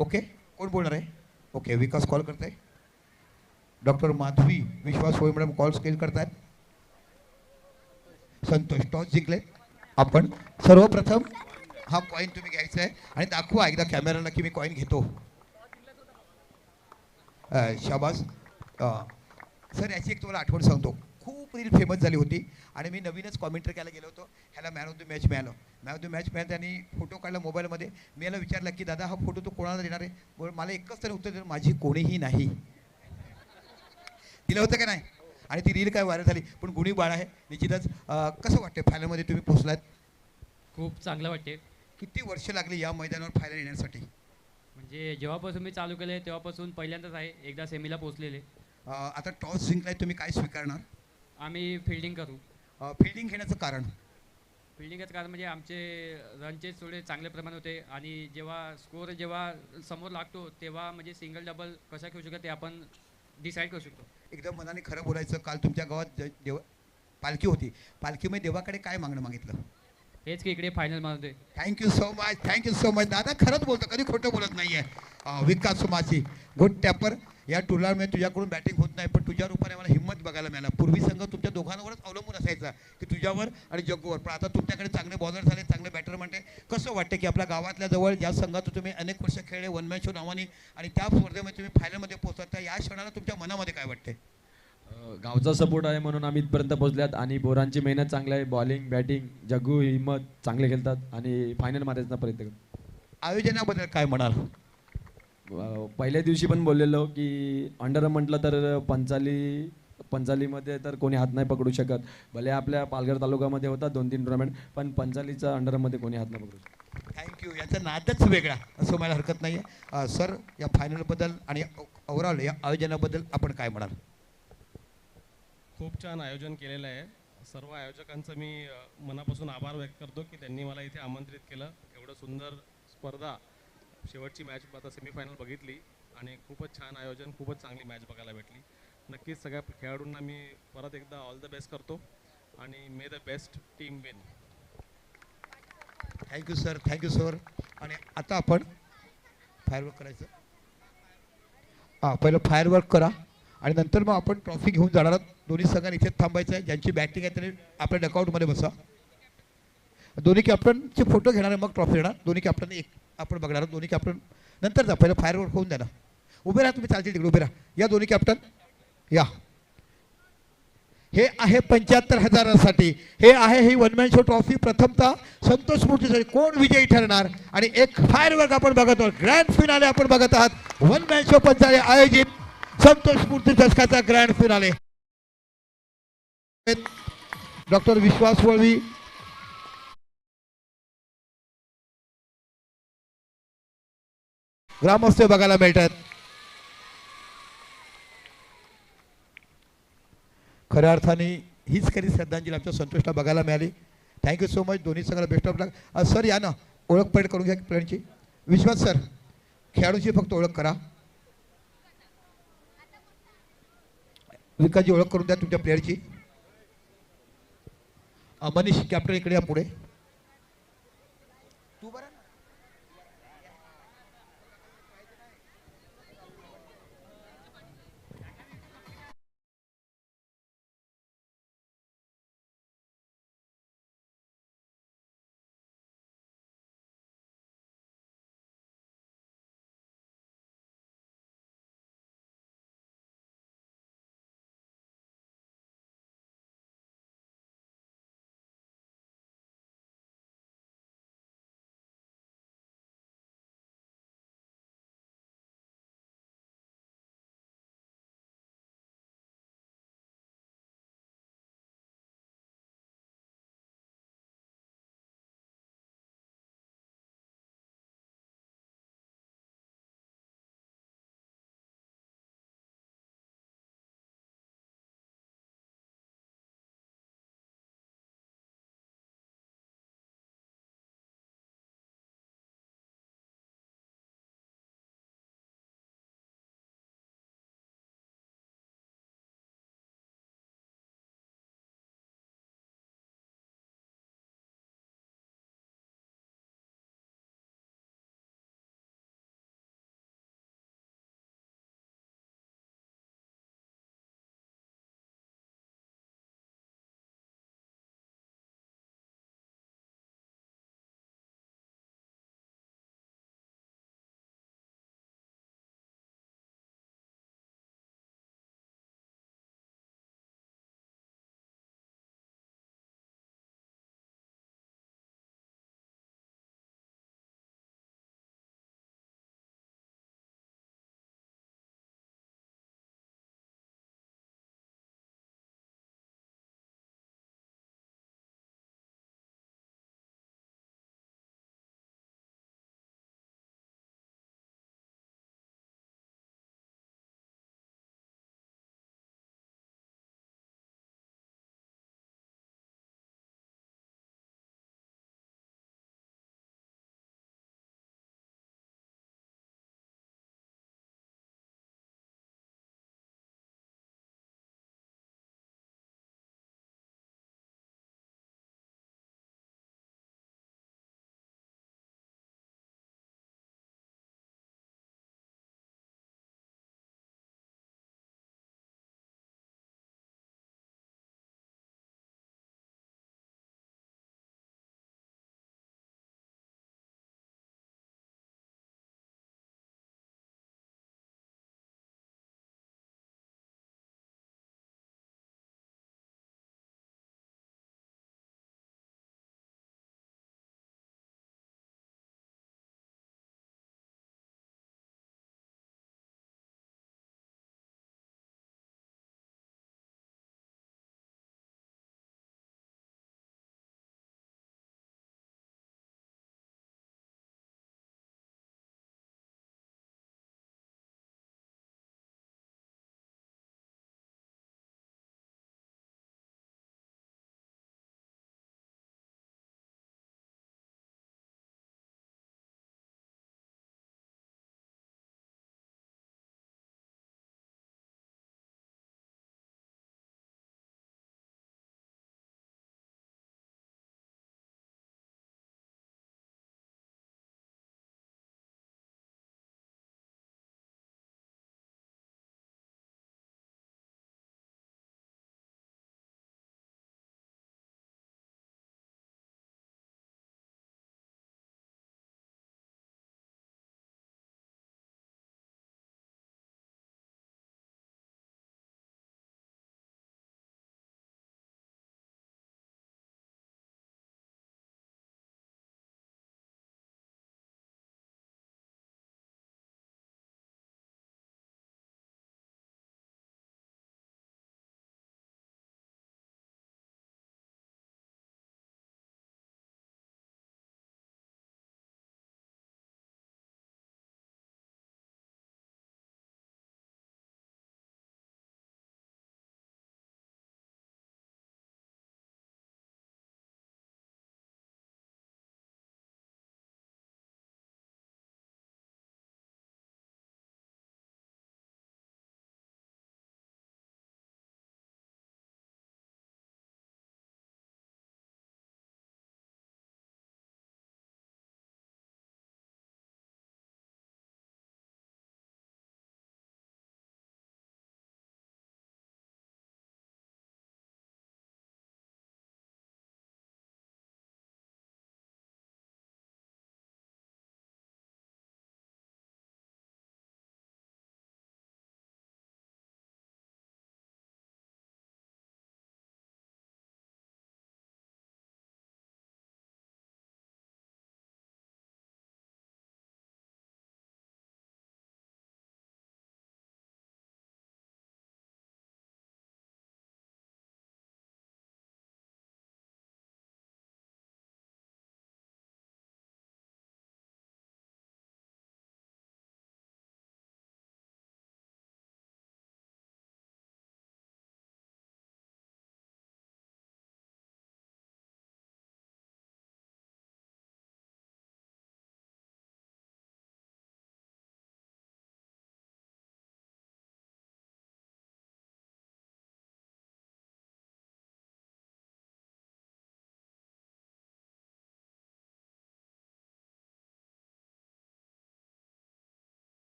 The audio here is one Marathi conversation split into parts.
ओके, कोण बोलणार आहे? ओके, विकास कॉल करताय. डॉक्टर माधवी विश्वास होय मॅडम कॉल स्केल करतायत. संतोष टॉस जिंकले. आपण सर्वप्रथम हा कॉईन तुम्ही घ्यायचा आहे आणि दाखवा एकदा कॅमेराला की मी कॉईन घेतो. शाबास. सर याची एक तुम्हाला आठवण सांगतो. खूप रील फेमस झाली होती आणि मी नवीनच कॉमेंट्री करायला गेलो होतो. ह्याला मॅन ऑफ द मॅच मिळालं. मॅन ऑफ द मॅच मिळालं. त्यांनी फोटो काढला मोबाईलमध्ये. मी याला विचारलं की दादा हा फोटो तो कोणाला देणार आहे? मला एकच तरी उत्तर दिलं, माझी कोणीही नाही. दिलं होतं का नाही? आणि ती रील काय व्हायरल झाली. पण गुणी बाळ आहे निश्चितच. कसं वाटतं फायनलमध्ये तुम्ही पोहोचलात? खूप चांगलं वाटते. किती वर्ष लागली या मैदानावर फायनल येण्यासाठी? म्हणजे जेव्हापासून मी चालू केले तेव्हापासून पहिल्यांदाच आहे, एकदा सेमीला पोहोचलेले. आता टॉस जिंकलाय, तुम्ही काय स्वीकारणार? आम्ही फिल्डिंग करू. फिल्डिंग घेण्याचं कारण? फिल्डिंगचं कारण म्हणजे आमचे रनचे थोडे चांगले प्रमाण होते आणि जेव्हा समोर लागतो तेव्हा म्हणजे सिंगल डबल कसा खेळू शकतो ते आपण डिसाईड करू शकतो. एकदम मनाने खरं बोलायचं. काल तुमच्या गावात देव पालखी होती. पालखीमध्ये देवाकडे काय मागणं मागितलं? हेच की इकडे फायनल मारतोय. Thank you so much, thank you so much. दादा खरंच बोलतो, कधी खोटं बोलत नाहीये. विकास सुमासी गुड टॅपर. या टुर्नामेंट तुझ्याकडून बॅटिंग होत नाही, पण तुझ्या रूपाने मला हिंमत बघायला मिळाला. पूर्वी संघ तुमच्या दोघांवरच अवलंबून असायचा की तुझ्यावर आणि जग्गूवर, पण आता तुमच्याकडे चांगले बॉलर झाले, चांगले बॅटर म्हणते. कसं वाटतं की आपल्या गावातल्या जवळ ज्या संघात तुम्ही अनेक वर्ष खेळले वन मॅन शो नावाने आणि त्या स्पर्धेमध्ये तुम्ही फायनलमध्ये पोहोचता, तर या क्षणाला तुमच्या मनामध्ये काय वाटते? गावचा सपोर्ट आहे म्हणून आम्ही इथपर्यंत पोहोचल्यात आणि पोरांची मेहनत चांगली आहे. बॉलिंग बॅटिंग जग्गू हिम्मत चांगले खेळतात आणि फायनल मारायचा प्रयत्न करतात. आयोजनाबद्दल काय म्हणाल? पहिल्या दिवशी पण बोललेलो की अंडर म्हटलं तर पंचालीमध्ये तर कोणी हात नाही पकडू शकत. भले आपल्या पालघर तालुक्यामध्ये होता 2-3 टुर्नामेंट, पण पंचालीचा अंडरमध्ये कोणी हात नाही पकडू शकत. थँक्यू. याचा नादच वेगळा असं मला हरकत नाही आहे. सर या फायनलबद्दल आणि ओव्हरऑल या आयोजनाबद्दल आपण काय म्हणाल? खूप छान आयोजन केलेलं आहे. सर्व आयोजकांचं मी मनापासून आभार व्यक्त करतो की त्यांनी मला इथे आमंत्रित केलं. एवढं सुंदर स्पर्धा, शेवटची मॅच आता सेमीफायनल बघितली आणि खूपच छान आयोजन, खूपच चांगली मॅच बघायला भेटली. नक्कीच सगळ्या खेळाडूंना मी परत एकदा ऑल द बेस्ट करतो आणि मे the best team win. Thank you sir, thank you sir. आणि आता आपण फायरवर्क करायचं. पहिलं फायरवर्क करा आणि नंतर मग आपण ट्रॉफी घेऊन जाणार आहोत. दोन्ही संघांनी इथेच थांबायचं आहे. ज्यांची बॅटिंग आहे त्यांनी आपल्या डकआउटमध्ये बसा. दोन्ही कॅप्टनचे फोटो घेणार आहे, मग ट्रॉफी येणार. दोन्ही कॅप्टन एक आपण बघणार आहोत. दोन्ही कॅप्टन नंतर जा, पहिलं फायरवर्क होऊन द्या ना. उभे राहा तुम्ही, चालतील तिकडे उभे राहा. या दोन्ही कॅप्टन या. हे आहे 75,000साठी. हे आहे ही वन मॅन शो ट्रॉफी. प्रथमतः संतोष मूर्तीसाठी कोण विजयी ठरणार आणि एक फायरवर्क आपण बघत आहोत. ग्रँड फिनाले आपण बघत आहात. वन मॅन शो पंचाले आयोजित संतोष मूर्ती चषकाचा ग्रँड फिनाले. डॉक्टर विश्वास वळवी, ग्रामस्थ बघायला मिळतात. खऱ्या अर्थाने हीच खरी श्रद्धांजली आमच्या संतोषला बघायला मिळाली. Thank you so much. दोन्ही संघाला बेस्ट ऑफ लक. सर या ना, ओळख पडेल करून घ्या प्लेयरची. विश्वास सर, खेळाडूची फक्त ओळख करा. विकासची ओळख करून द्या तुमच्या प्लेयरची. मनीष कॅप्टन इकडे या पुढे. तू बरं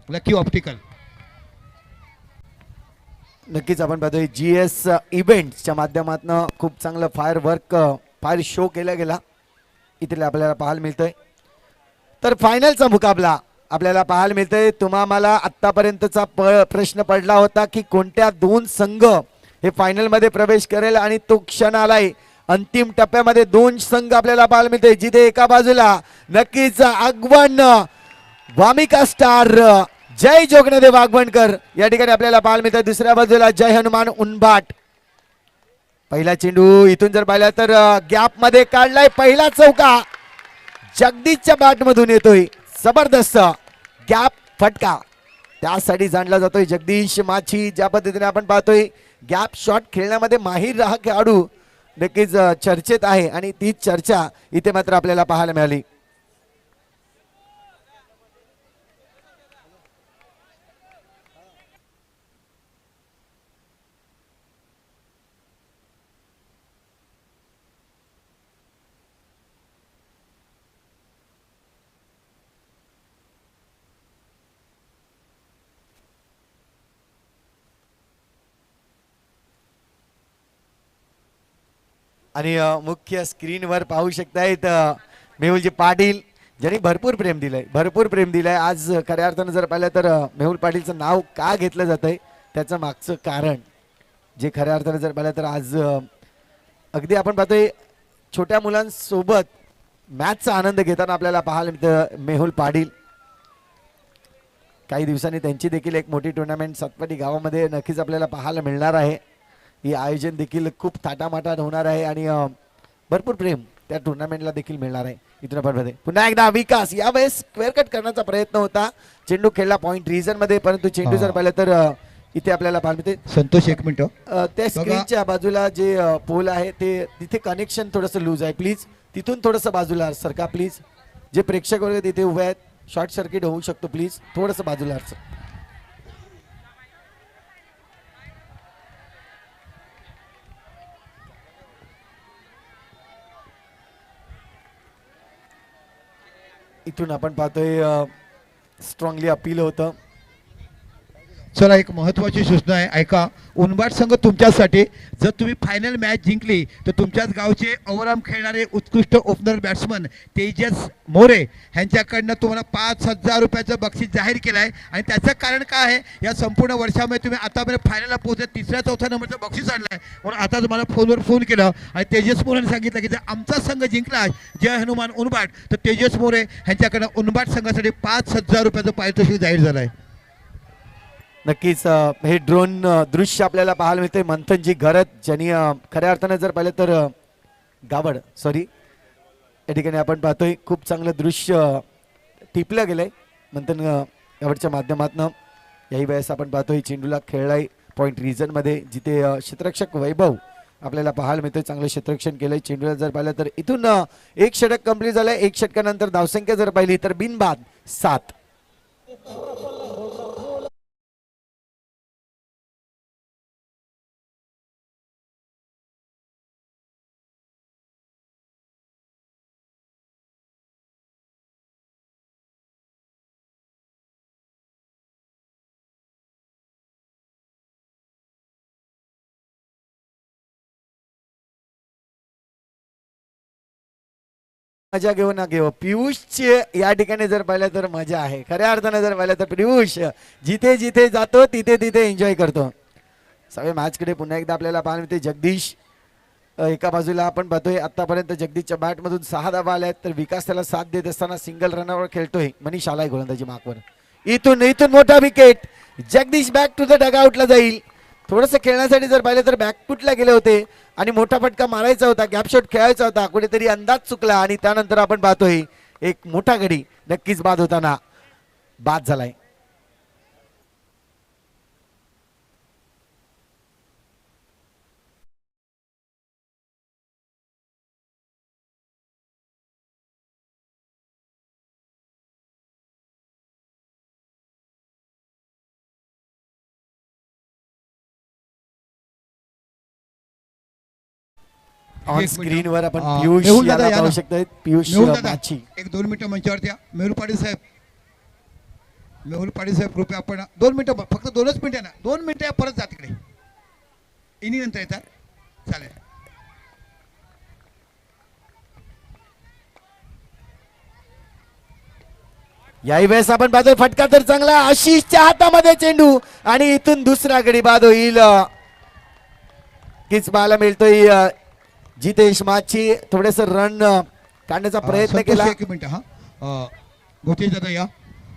लकी ऑप्टिकल. नक्कीच आपण पाहतोय GS इव्हेंट्सच्या माध्यमातून खूप चांगलं फायर वर्क फायर शो केला गेला इथे आपल्याला पाहायला मिळतोय. तर फायनलचा मुकाबला आपल्याला पाहायला मिळतोय. तुम्हा मला आतापर्यंतचा प्रश्न पडला होता की कोणत्या दोन संघ हे फायनल मध्ये प्रवेश करेल आणि तो क्षण आलाय. अंतिम टप्प्यामध्ये दोन संघ आपल्याला पाहायला मिळतोय जिथे एका बाजूला नक्कीच आगवण वामिका स्टार जय जोगणदेव आगवणकर या ठिकाणी आपल्याला पाहायला मिळतंय. दुसऱ्या बाजूला जय हनुमान उनभाट. पहिला चेंडू इथून जर पाहिला तर गॅप मध्ये काढलाय. पहिला चौका जगदीशच्या बॅट मधून येतोय. जबरदस्त गॅप फटका त्यासाठी जाणला जातोय जगदीश माची. ज्या पद्धतीने आपण पाहतोय गॅप शॉट खेळण्यामध्ये माहीर हा खेळाडू नक्कीच चर्चेत आहे आणि तीच चर्चा इथे मात्र आपल्याला पाहायला मिळाली. आणि मुख्य स्क्रीनवर पाहू शकतायत मेहुलजी पाटील ज्यांनी भरपूर प्रेम दिलंय. आज खऱ्या अर्थानं जर पाहिलं तर मेहुल पाटीलचं नाव का घेतलं जातंय त्याचं मागचं कारण जे खऱ्या अर्थानं जर पाहिलं तर आज अगदी आपण पाहतोय छोट्या मुलांसोबत मॅचचा आनंद घेताना आपल्याला पाहायला मिळतं मेहुल पाटील. काही दिवसांनी त्यांची देखील एक मोठी टुर्नामेंट सातपाटी गावामध्ये नक्कीच आपल्याला पाहायला मिळणार आहे. ही आयोजन देखील खूप थाटामाटात होणार आहे आणि भरपूर प्रेम त्या टुर्नामेंटला देखील मिळणार आहे. इथून आपण पुन्हा एकदा विकास यावेळेस स्क्वेअर कट करण्याचा प्रयत्न होता. चेंडू खेळला पॉइंट रिजन मध्ये परंतु चेंडू जर पाहिलं तर इथे आपल्याला पाहायला मिळते. संतोष एक मिनिट. त्या स्क्रीनच्या बाजूला जे पोल आहे ते तिथे कनेक्शन थोडंसं लूज आहे. प्लीज तिथून थोडंसं बाजूला सरका प्लीज. जे प्रेक्षक वर्ग तिथे उभे आहेत शॉर्ट सर्किट होऊ शकतो प्लीज थोडंसं बाजूला इथून आपण पाहतोय स्ट्रॉंगली अपील होतं. चला एक महत्त्वाची सूचना आहे ऐका. उनबाट संघ तुमच्यासाठी जर तुम्ही फायनल मॅच जिंकली तर तुमच्याच गावचे अवराम खेळणारे उत्कृष्ट ओपनर बॅट्समन तेजस मोरे ह्यांच्याकडनं तुम्हाला 5,000 रुपयाचं बक्षीस जाहीर केलं आहे. आणि त्याचं कारण काय आहे या संपूर्ण वर्षामध्ये तुम्ही आतापर्यंत फायनलला पोहोचत तिसऱ्या चौथ्या नंबरचं बक्षीस आणलं आहे. म्हणून आता तुम्हाला फोनवर फोन केला आणि तेजस मोरेने सांगितलं की जर आमचा संघ जिंकला जय हनुमान उनबाट तर तेजस मोरे ह्यांच्याकडनं उनबाट संघासाठी 5,000 रुपयाचं पारितोषिक जाहीर झालं आहे. नक्कीच हे ड्रोन दृश्य आपल्याला पाहायला मिळते. मंथनजी घरत ज्यांनी खऱ्या अर्थाने जर पाहिलं तर गावड सॉरी या ठिकाणी आपण पाहतोय खूप चांगलं दृश्य टिपलं गेलंय मंथन गावडच्या माध्यमातून. याही वेळेस आपण पाहतोय चेंडूला खेळलाय पॉइंट रिजन मध्ये जिथे क्षेत्ररक्षक वैभव आपल्याला पाहायला मिळतोय. चांगलं क्षेत्ररक्षण केलंय. चेंडूला जर पाहिलं तर इथून एक षटक कंप्लीट झालंय. एक षटकानंतर धावसंख्या जर पाहिली तर बिनबाद 7. मजा घेऊ ना घेऊ पियुषची या ठिकाणी जर पाहिलं तर मजा आहे. खऱ्या अर्थाने जर पाहिलं तर पियुष जिथे जिथे जातो तिथे तिथे एन्जॉय करतो. सगळे मॅचकडे पुन्हा एकदा आपल्याला पाहायला मिळते. जगदीश एका बाजूला आपण पाहतोय आतापर्यंत जगदीशच्या बॅटमधून 6 धावा आल्या आहेत तर विकास त्याला साथ देत असताना सिंगल रनवर खेळतोय. मनीष आलाय गोलंदाजी मार्कवर. इथून मोठा wicket. Jagdish back to the डगआउटला जाईल. थोडंसं खेळण्यासाठी जर पाहिलं तर बॅकफुटला गेले होते आणि मोठा फटका मारायचा होता गॅप शॉट खेळायचा होता. कुठेतरी अंदाज चुकला आणि त्यानंतर आपण पाहतोय एक मोठा गडी नक्कीच बाद होताना बाद झालाय. ऑन स्क्रीन वर आपण पियुष मेहुल दादा याला या पाहू ना. शकतोय. पियुष मेहुल दादा, माची. एक 2 मिनिटं मंचावरती या. मेहुल पाटील साहेब मेहुल पाटील साहेब कृपया आपण 2 मिनिटं फक्त 2च मिनिटं ना 2 मिनिटं परत जा तिकडे इनिंग नंतर येतात चालेल. याही वेळेस आपण पाहतोय फटका तर चांगला आशिषच्या हातामध्ये चेंडू आणि इथून दुसरा गडी बाद होईल. कीच पाहायला मिळतोय जितेश माची थोडेस रन काढण्याचा प्रयत्न संतोष, केला. 1 मिनिट हा गोतेश दादा या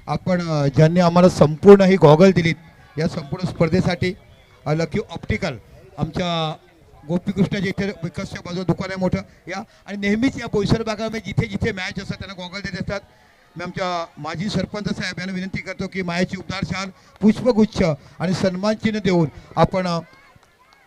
आपण ज्यांनी आम्हाला संपूर्ण ही गॉगल दिलीत या संपूर्ण स्पर्धेसाठी लकी ऑप्टिकल आमच्या गोपीकृष्णाच्या इथे विकासच्या बाजूला दुकान आहे मोठं या आणि नेहमीच या बोईसर भागामध्ये जिथे जिथे मॅच असतात त्यांना गॉगल देत असतात. मी आमच्या माजी सरपंच साहेब यांना विनंती करतो की मायाची उबदार शाल पुष्पगुच्छ आणि सन्मान चिन्ह देऊन आपण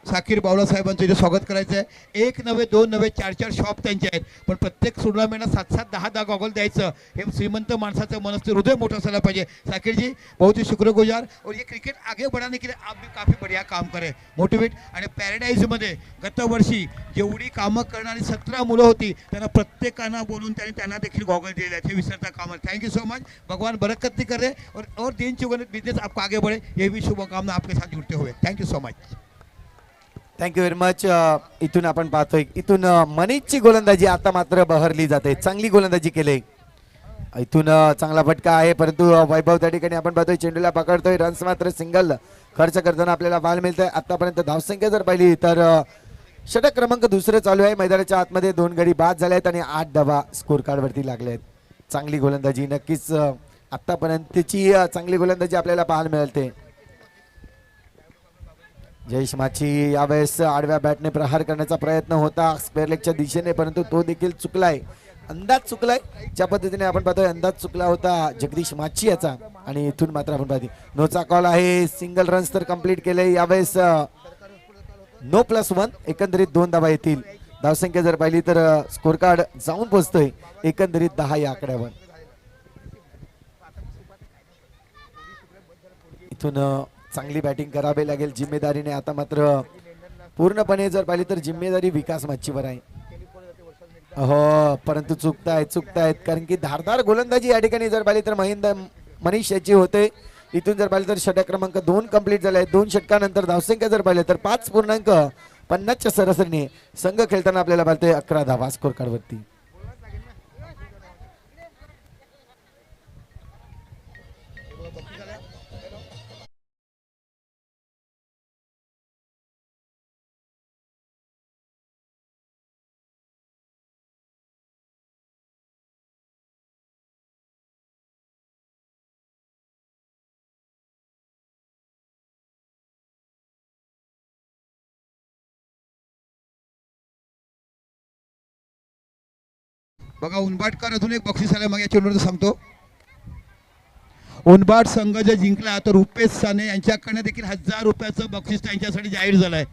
साकीर बावला साहेबांचं इथे स्वागत करायचं आहे. 1 नव्हे 2 नव्हे 4 शॉप त्यांचे आहेत पण प्रत्येक टुर्नामेंटला 7 10 गॉगल द्यायचं हे श्रीमंत माणसाचं मनस्थिती हृदय मोठं असायला पाहिजे. साकीर जी बहुत ही शुक्रगुजार और ये क्रिकेट आगे बढ़ाने के लिए आप भी काफ़ी बढ़िया काम करे मोटिवेट. आणि पॅराडाईजमध्ये गतवर्षी जेवढी कामं करणारी 17 मुलं होती त्यांना प्रत्येकांना बोलून त्यांना देखील गॉगल दिले आहेत हे विसरता कामा. Thank you so much. भगवान बरकत नहीं करे और दिन चुगन बिजनेस आपको आगे बढ़े ये भी शुभकामना आपके साथ जुड़ते हुए. Thank you so much. Thank you very much. इथून आपण पाहतोय इथून मनीषची गोलंदाजी आता मात्र बहरली जाते. चांगली गोलंदाजी केली इथून चांगला फटका आहे परंतु वैभव त्या ठिकाणी आपण पाहतोय चेंडूला पकडतोय. रन्स मात्र सिंगल खर्च करताना आपल्याला पाहायला मिळतंय. आतापर्यंत धावसंख्या जर पाहिली तर षटक क्रमांक 2 चालू आहे. मैदानाच्या आतमध्ये 2 गडी बाद झाले आहेत आणि 8 धावा स्कोर कार्ड वरती लागले आहेत. चांगली गोलंदाजी नक्कीच आतापर्यंतची चांगली गोलंदाजी आपल्याला पाहायला मिळते. जयेश माची यावेळेस आडव्या बॅटने प्रहार करण्याचा प्रयत्न होता स्क्वेअर लेगच्या दिशेने परंतु तो देखील चुकलाय. अंदाज चुकलाय ज्या पद्धतीने आपण पाहतोय अंदाज चुकला होता जगदीश माची याचा आणि इथून मात्र आपण पाहतोय नोचा कॉल आहे. सिंगल रन्स तर कंप्लीट केले यावेळेस नो +1 एकंदरीत 2 धावा येतील. धावसंख्या जर पाहिली तर स्कोर कार्ड जाऊन पोहोचतोय एकंदरीत 10 या आकड्यावर. इथून चांगली बॅटिंग करावी लागेल जिम्मेदारीने. आता मात्र पूर्णपणे जर पाहिली तर जिम्मेदारी विकास माचीवर आहे. हो परंतु चुकतायत कारण की धारदार गोलंदाजी या ठिकाणी जर पाहिली तर मनीष याची होते. इथून जर पाहिलं तर षटक क्रमांक 2 कंप्लीट झाले. 2 षटकानंतर धावसंख्या जर पाहिलं तर 5.50च्या सरासरीने संघ खेळताना आपल्याला पाहतोय 11 धावा स्कोर कार्ड वरती. बघा उनबाटकर अजून एक बक्षीस आलं मग या चेंडूवर सांगतो. उनबाट संघ जर जिंकला तर रुपेश साने यांच्याकडनं देखील 1000 रुपयाचं बक्षीस त्यांच्यासाठी जाहीर झालंय.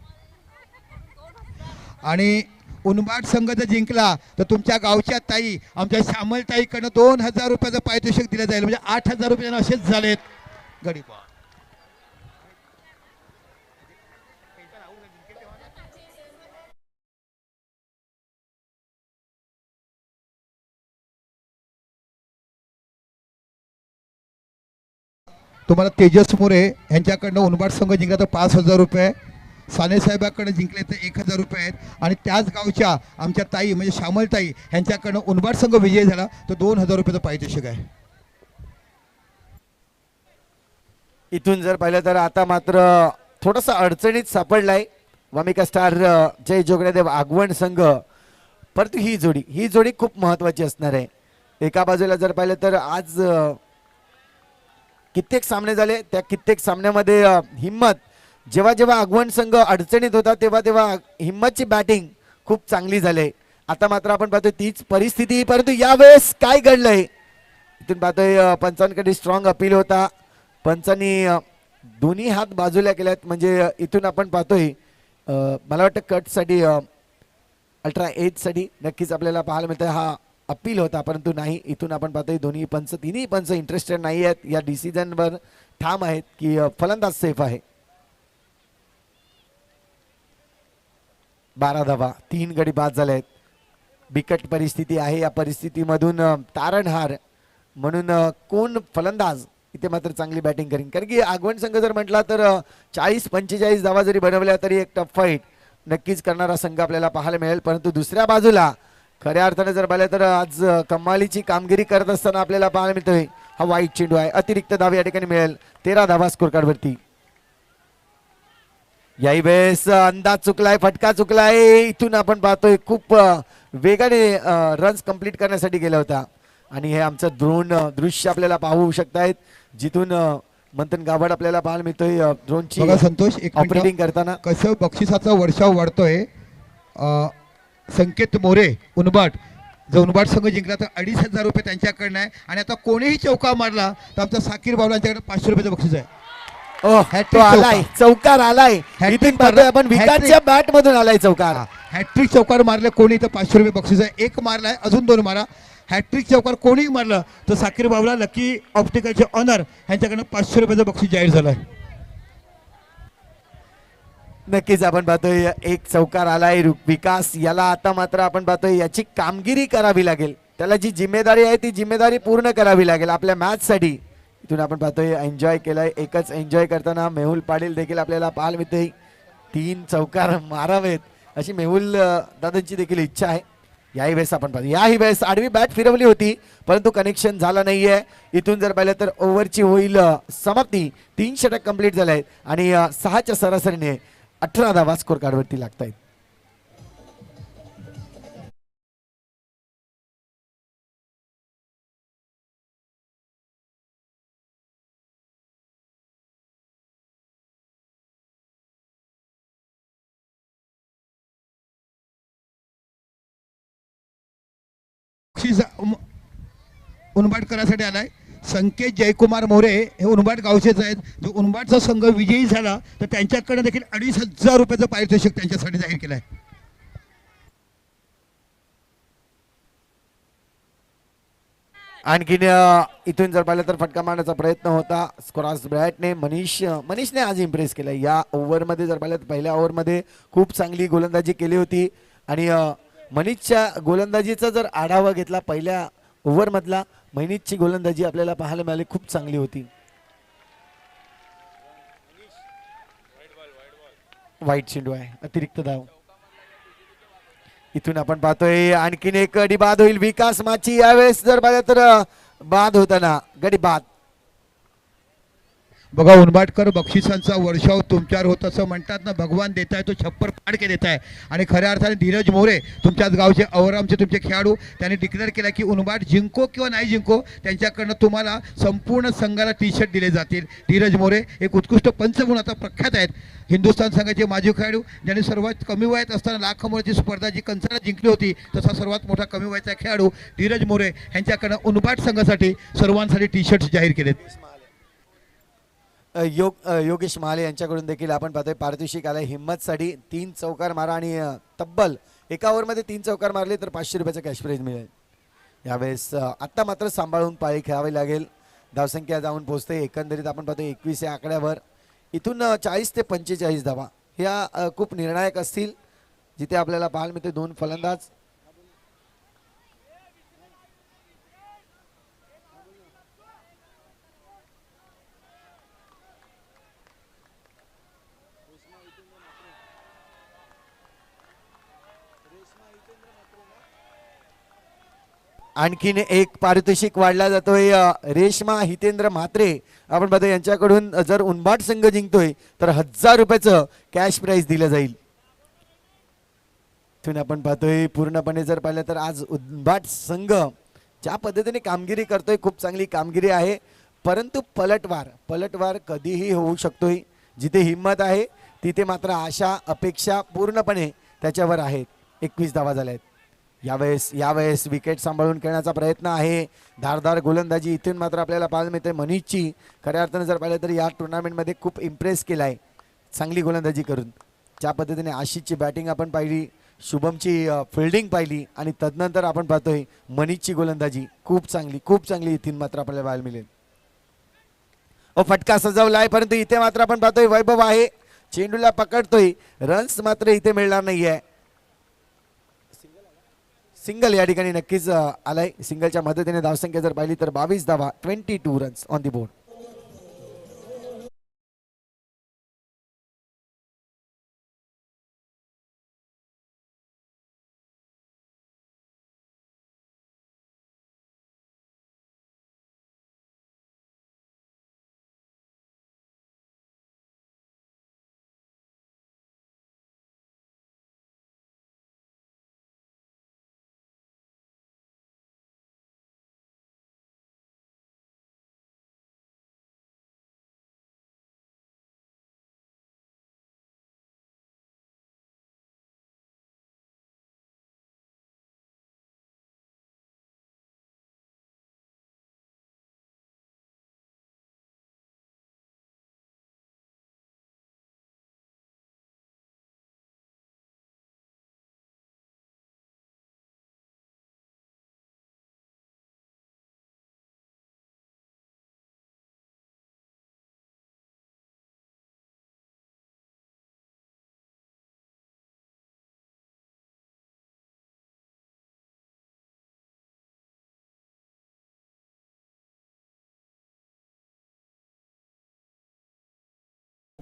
आणि उनबाट संघ जर जिंकला तर तुमच्या गावच्या ताई आमच्या श्यामल ताईकडनं 2000 रुपयाचं पारितोषिक दिलं जाईल म्हणजे 8000 रुपये असेच झालेत गडी. तुम्हाला तेजस मोरे यांच्याकडनं उनबाट संघ जिंकला तर 5000 रुपये. साने साहेबाकडनं जिंकले तर 1000 रुपये आहेत. आणि त्याच गावच्या आमच्या ताई म्हणजे श्यामल ताई यांच्याकडनं उनबाट संघ विजय झाला तर 2000 रुपयाचं पारितोषिक आहे. इथून जर पाहिलं तर आता मात्र थोडासा अडचणीत सापडलाय वामिका स्टार जय जोगण्यादेव आगवण संघ. परंतु ही जोडी खूप महत्वाची असणार आहे. एका बाजूला जर पाहिलं तर आज कित्येक सामने झाले त्या कित्येक सामन्यामध्ये हिम्मत जेव्हा आगवण संघ अडचणीत होता तेव्हा हिम्मतची बॅटिंग खूप चांगली झाली. आता मात्र आपण पाहतोय तीच परिस्थिती परंतु यावेळेस काय घडलंय इथून पाहतोय पंचांकडे स्ट्रॉंग अपील होता. पंचांनी दोन्ही हात बाजूला केल्यात म्हणजे इथून आपण पाहतोय मला वाटतं कटसाठी अल्ट्रा एजसाठी नक्कीच आपल्याला पाहायला मिळतं हा अपील होता परंतु नाही. इथून आपण पाहतोय तिन्ही पंच इंटरेस्टेड नाही आहेत या डिसिजनवर ठाम आहेत की फलंदाज सेफ आहे. 12 धावा 3 गडी बाद झाले आहेत. बिकट परिस्थिती आहे. या परिस्थितीमधून तारणहार म्हणून कोण फलंदाज इथे मात्र चांगली बॅटिंग करीन, कारण की आगवण संघ जर म्हटला तर 40-45 धावा जरी बनवल्या तरी एक टफ फाईट नक्कीच करणारा संघ आपल्याला पाहायला मिळेल. परंतु दुसऱ्या बाजूला खऱ्या अर्थाने जर पाहिलं तर आज कमालीची कामगिरी करत असताना आपल्याला पाहायला मिळतोय हा वाईट चेंडू आहे. अतिरिक्त धाव या ठिकाणी मिळेल. 13 धावा स्कोर कार्ड वरती. याही वेळेस अंदाज चुकलाय, फटका चुकलाय. इथून आपण पाहतोय खूप वेगाने रन्स कंप्लीट करण्यासाठी गेला होता आणि हे आमचं ड्रोन दृश्य आपल्याला पाहू शकतायत जिथून मंथन गावड आपल्याला पाहायला मिळतोय ड्रोनची बघा संतोष, एक ऑपरेटिंग करताना. कसं बक्षिसाचा वर्षाव वाढतोय. संकेत मोरे उनबाट, जो उनबाट संघ जिंकला तर 2,500 रुपये त्यांच्याकडनं आहे आणि आता कोणीही चौका मारला तर आमचा साकीर बाबला यांच्याकडे 500 रुपयाचं बक्षीस आहे. तो आलाय, चौकार आलाय. Hat-trick इथून पाहतोय आपण मारला. विकासच्या बॅट मधून आलाय चौकार. हॅट्रिक चौकार मारले कोणी तर 500 रुपये बक्षीस आहे. एक मारलाय, अजून 2 मारा. हॅट्रिक चौकार कोणीही मारलं तर साकीर बाबला लकी ऑप्टिकलचे ऑनर यांच्याकडनं 500 रुपयाचं बक्षीस जाहीर झालंय. नक्कीच आपण पाहतोय एक चौकार आलाय विकास याला. आता मात्र आपण पाहतोय याची कामगिरी करावी लागेल, त्याला जी जिम्मेदारी आहे ती जिम्मेदारी पूर्ण करावी लागेल आपल्या मॅच साठी. इथून आपण पाहतोय एन्जॉय केलाय. एकच एन्जॉय करताना मेहुल पाटील देखील आपल्याला पाहायला मिळतोय. 3 चौकार मारावेत अशी मेहुल दादांची देखील इच्छा आहे. याही वेळेस आपण पाहतो, याही वेळेस आडवी बॅट फिरवली होती परंतु कनेक्शन झालं नाहीये. इथून जर पाहिलं तर ओव्हरची होईल समाप्ती. 3 षटक कंप्लीट झाले आहेत आणि 6च्या सरासरीने 18 धावा स्कोर कार्डवरती लागत आहेत. बक्षीस उनबाट करण्यासाठी आलाय संकेत जयकुमार मोरे. हे उनबाट गावचेच आहेत. जो उनबाटचा संघ विजयी झाला तर त्यांच्याकडे देखील 2,500 रुपयाचं पारितोषिक त्यांच्यासाठी जाहीर केलं आहे. आणखीन इथून जर पाहिलं तर फटका मारण्याचा प्रयत्न होता स्क्रॉस ब्रॅटने. मनीषने आज इम्प्रेस केलं या ओव्हरमध्ये. जर पाहिलं तर पहिल्या ओव्हरमध्ये खूप चांगली गोलंदाजी केली होती आणि मनीषच्या गोलंदाजीचा जर आढावा घेतला पहिल्या ओव्हरमधला, मनीषची गोलंदाजी आपल्याला पाहायला मिळाली, खूप चांगली होती. वाईट चेंडू आहे, अतिरिक्त धाव. इथून आपण पाहतोय आणखीन एक गडी बाद होईल विकास माची. यावेळेस जर पाहिलं तर बाद होताना गडी बाद. बघा उनबाटकर, बक्षिसांचा वर्षाव तुमच्यावर होत असं म्हणतात ना, भगवान देताय तो छप्पर फाड के देताय. आणि खऱ्या अर्थाने धीरज मोरे तुमच्याच गावचे अवरामचे तुमचे खेळाडू त्यांनी डिक्लेअर केला की उनबाट जिंको किंवा नाही जिंको त्यांच्याकडनं तुम्हाला संपूर्ण संघाला टी-शर्ट दिले जातील. धीरज मोरे एक उत्कृष्ट पंच म्हणून आता प्रख्यात आहेत. हिंदुस्थान संघाचे माजी खेळाडू ज्यांनी सर्वात कमी वयात असताना लाखमोलाची स्पर्धा जी कंसाला जिंकली होती तसा सर्वात मोठा कमी वयाचा खेळाडू धीरज मोरे यांच्याकडनं उनबाट संघासाठी सर्वांसाठी टी-शर्ट्स जाहीर केलेत. योगेश महाले यांच्याकडून देखील आपण पाहतोय पारितोषिक आलंय हिम्मतसाठी. 3 चौकार मारा आणि तब्बल एका ओव्हरमध्ये 3 चौकार मारले तर 500 रुपयाचा कॅश प्राईज मिळेल. यावेळेस आत्ता मात्र सांभाळून पाळी खेळावी लागेल. धावसंख्या जाऊन पोहोचते एकंदरीत आपण पाहतोय 21 या आकड्यावर. इथून 40 ते 45 धावा ह्या खूप निर्णायक असतील, जिथे आपल्याला पाहायला मिळते 2 फलंदाज. आणखीन एक पारितोषिक वाढला जातोय रेश्मा हितेंद्र म्हात्रे. आपण पाहतोय यांच्याकडून जर उनबाट संघ जिंकतोय तर 1000 रुपयाचं कॅश प्राइज दिलं जाईल. इथून आपण पाहतोय पूर्णपणे जर पाहिलं तर आज उनबाट संघ ज्या पद्धतीने कामगिरी करतोय खूप चांगली कामगिरी आहे. परंतु पलटवार कधीही होऊ शकतोय. जिथे हिंमत आहे तिथे मात्र आशा अपेक्षा पूर्णपणे त्याच्यावर आहेत. 21 धावा झाल्या आहेत. यावेळेस विकेट सांभाळून खेळण्याचा प्रयत्न आहे. धारदार गोलंदाजी इथून मात्र आपल्याला पाहायला मिळते मनीषची. खऱ्या अर्थाने जर पाहिलं तर या टुर्नामेंटमध्ये खूप इम्प्रेस केला आहे चांगली गोलंदाजी करून. ज्या पद्धतीने आशिषची बॅटिंग आपण पाहिली, शुभमची फिल्डिंग पाहिली आणि तदनंतर आपण पाहतोय मनीषची गोलंदाजी खूप चांगली इथून मात्र आपल्याला पाहायला मिळेल. फटका सजवला आहे परंतु इथे मात्र आपण पाहतोय वैभव आहे, चेंडूला पकडतोय, रन्स मात्र इथे मिळणार नाहीये. सिंगल या ठिकाणी नक्कीच आलाय. सिंगलच्या मदतीने धावसंख्या जर पाहिली तर 22 धावा, 22 रन्स ऑन दी बोर्ड.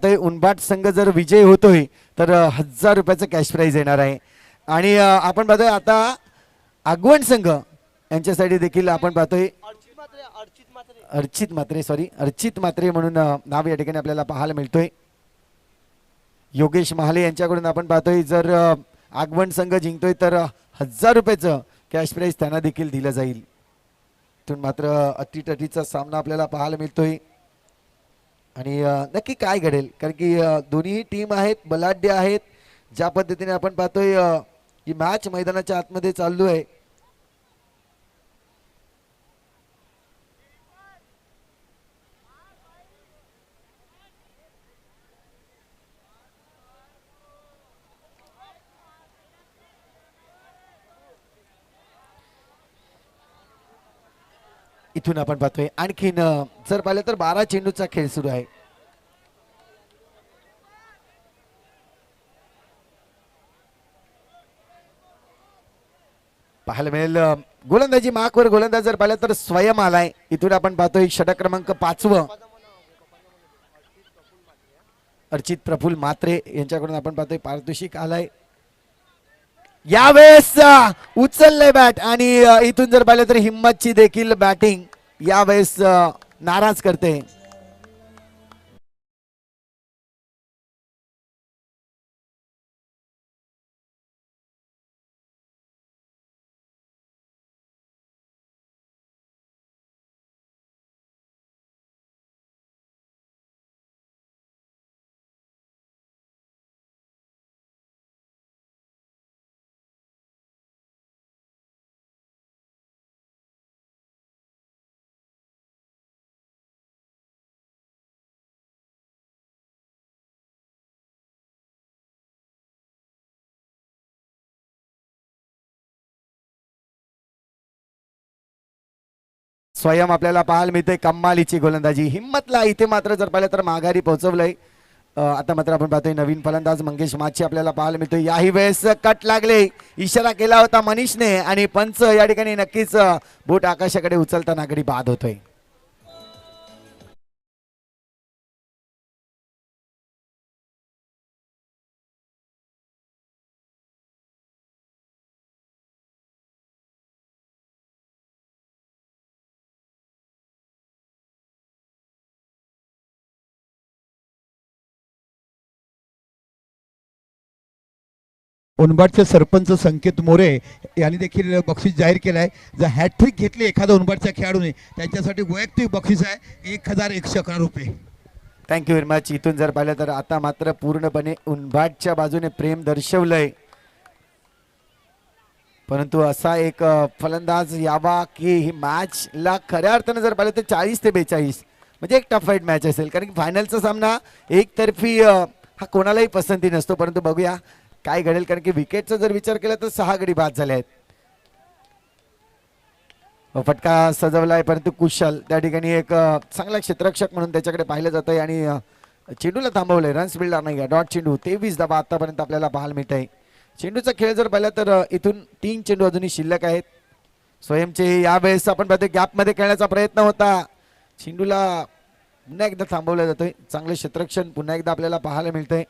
पाहतोय उनबाट संघ जर विजय होतोय तर 1000 रुपयाचं कॅश प्राइज येणार आहे. आणि आपण पाहतोय आता आगवण संघ यांच्यासाठी देखील आपण पाहतोय अर्चित मात्रे म्हणून नाव या ठिकाणी आपल्याला पाहायला मिळतोय. योगेश महाले यांच्याकडून आपण पाहतोय जर आगवण संघ जिंकतोय तर 1000 रुपयाचं कॅश प्राइज त्यांना देखील दिलं जाईल. इथून मात्र अटीतटीचा सामना आपल्याला पाहायला मिळतोय आणि नक्की काय घडेल कारण की दोन्ही टीम आहेत, बलाढ्य आहेत. ज्या पद्धतीने आपण पाहतोय ही मॅच मैदानाच्या आतमध्ये चालू आहे. इथून आपण पाहतोय आणखीन जर पाहिलं तर 12 चेंडूचा खेळ सुरू आहे. पाहायला मिळेल गोलंदाजी मार्कवर गोलंदाज जर पाहिलं तर स्वयं आलाय. इथून आपण पाहतोय षटक क्रमांक 5 अर्चित प्रफुल्ल मात्रे यांच्याकडून आपण पाहतोय पारितोषिक आलाय. यावेळेस उचलले बॅट आणि इथून जर पाहिलं तर हिम्मतची देखील बॅटिंग यावेळेस नाराज करते. स्वयं आपल्याला पाहायला मिळते कम्मालीची गोलंदाजी. हिम्मतला इथे मात्र जर पाहिलं तर माघारी पोहोचवलंय. आता मात्र आपण पाहतोय नवीन फलंदाज मंगेश माची आपल्याला पाहायला मिळतोय. याही वेळेस कट लागले, इशारा केला होता मनीषने आणि पंच या ठिकाणी नक्कीच बोट आकाशाकडे उचलताना गडी बाद होतोय. उनबाडचे सरपंच संकेत मोरे यांनी देखील बक्षीस जाहीर केलं आहे. जर हॅट्रिक घेतली एखाद्या उनबाडच्या खेळाडूने त्यांच्यासाठी वैयक्तिक बक्षीस आहे 1111 रुपये. Thank you very much. इथून जर पाहिलं तर आता मात्र पूर्णपणे उनबाडच्या बाजूने प्रेम दर्शवलंय, परंतु असा एक फलंदाज यावा की ही मॅच ला खऱ्या अर्थानं जर पाहिलं तर 40 ते 42 म्हणजे एक टफ फाईट मॅच असेल. कारण की फायनलचा सामना एकतर्फी हा कोणालाही पसंती नसतो, परंतु बघूया काय घडेल. कारण की विकेटचा जर विचार केला तर 6 गडी बाद झाले आहेत. फटका सजवलाय परंतु कुशल त्या ठिकाणी एक चांगला क्षेत्ररक्षक म्हणून त्याच्याकडे पाहिलं जात आहे आणि चेंडूला थांबवलंय. रन्स बिल्डर नाही, डॉट चेंडू 23 धावा आतापर्यंत आपल्याला पाहायला मिळत आहे. चेंडूचा खेळ जर पाहिला तर इथून 3 चेंडू अजूनही शिल्लक आहेत. स्वयंचे यावेळेस आपण पाहतोय गॅपमध्ये खेळण्याचा प्रयत्न होता, चेंडूला पुन्हा एकदा थांबवलं जातोय. चांगले क्षेत्ररक्षण पुन्हा एकदा आपल्याला पाहायला मिळतंय.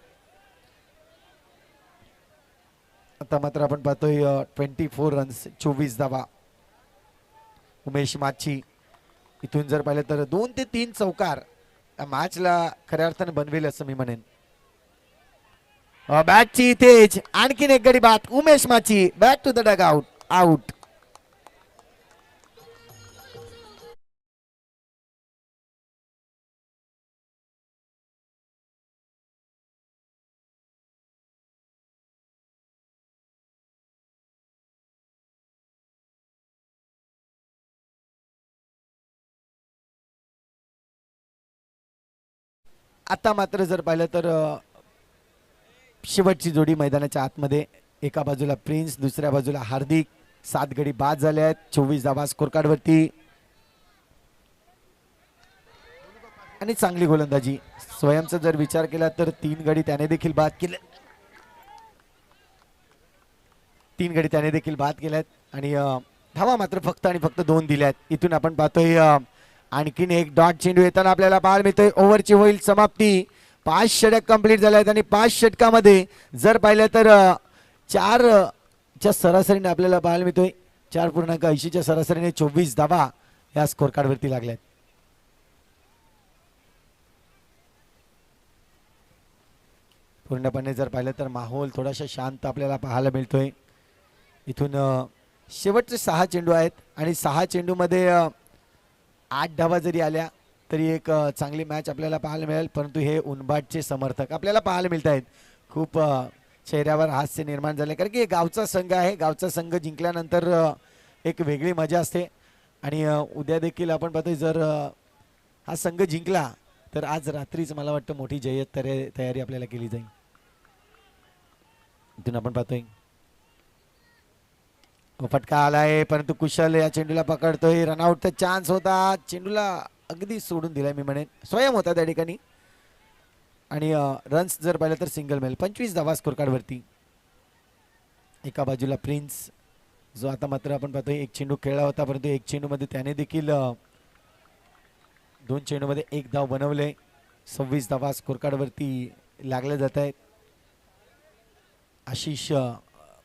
आता मात्र आपण पाहतोय 24 रन्स 24 धावा. उमेश माची इथून जर पाहिलं तर 2 ते 3 चौकार मॅचला खऱ्या अर्थाने बनवेल असं मी म्हणेन. बॅटची तेज आणखीन एक गडी बाद. उमेश माची back to the dugout. Out. आता मात्र जर पाहिलं तर शेवटची जोडी मैदानाच्या आतमध्ये, एका बाजूला प्रिन्स दुसऱ्या बाजूला हार्दिक. 7 गडी बाद झाले आहेत, 24 धावा स्कोर कार्ड वरती आणि चांगली गोलंदाजी. स्वयंचा जर विचार केला तर 3 गडी त्याने देखील बाद केले, 3 गडी त्याने देखील बाद केल्यात आणि धावा मात्र फक्त आणि फक्त 2 दिल्यात. इथून आपण पाहतोय आणखीन एक डॉट चेंडू येताना आपल्याला पाहायला मिळतोय. ओव्हरची होईल समाप्ती 5 षटक कंप्लीट झाले आहेत आणि 5 षटकामध्ये जर पाहिलं तर 4च्या सरासरीने आपल्याला पाहायला मिळतोय 4.80च्या सरासरीने 24 धावा या स्कोर कार्डवरती लागल्यात. पूर्णपणे जर पाहिलं तर माहोल थोडासा शांत आपल्याला पाहायला मिळतोय. इथून शेवटचे 6 चेंडू आहेत आणि 6 चेंडूमध्ये 8 धावा जरी आल्या तरी एक चांगली मॅच आपल्याला पाहायला मिळेल. परंतु हे उनबाटचे समर्थक आपल्याला पाहायला मिळत आहेत. खूप चेहऱ्यावर हास्य निर्माण झाले कारण की गावचा संघ आहे. गावचा संघ जिंकल्यानंतर एक वेगळी मजा असते आणि उद्या देखील आपण पाहतोय जर हा संघ जिंकला तर आज रात्रीच मला वाटतं मोठी जय्यत तयारी आपल्याला केली जाईल. इथून आपण पाहतोय फटका आलाय परंतु कुशल या चेंडूला पकडतोय. रनआउटचा चान्स होता, चेंडूला अगदी सोडून दिलाय मी म्हणेन, स्वयं होता त्या ठिकाणी. आणि रन्स जर पाहिलं तर सिंगल मिळेल. 25 धावा स्कोर कार्डवरती. एका बाजूला प्रिन्स जो आता मात्र आपण पाहतोय एक चेंडू खेळला होता परंतु एक चेंडूमध्ये त्याने देखील 2 चेंडूमध्ये 1 धाव बनवले. 26 धावा स्कोर कार्डवरती लागले जात आहेत. आशिष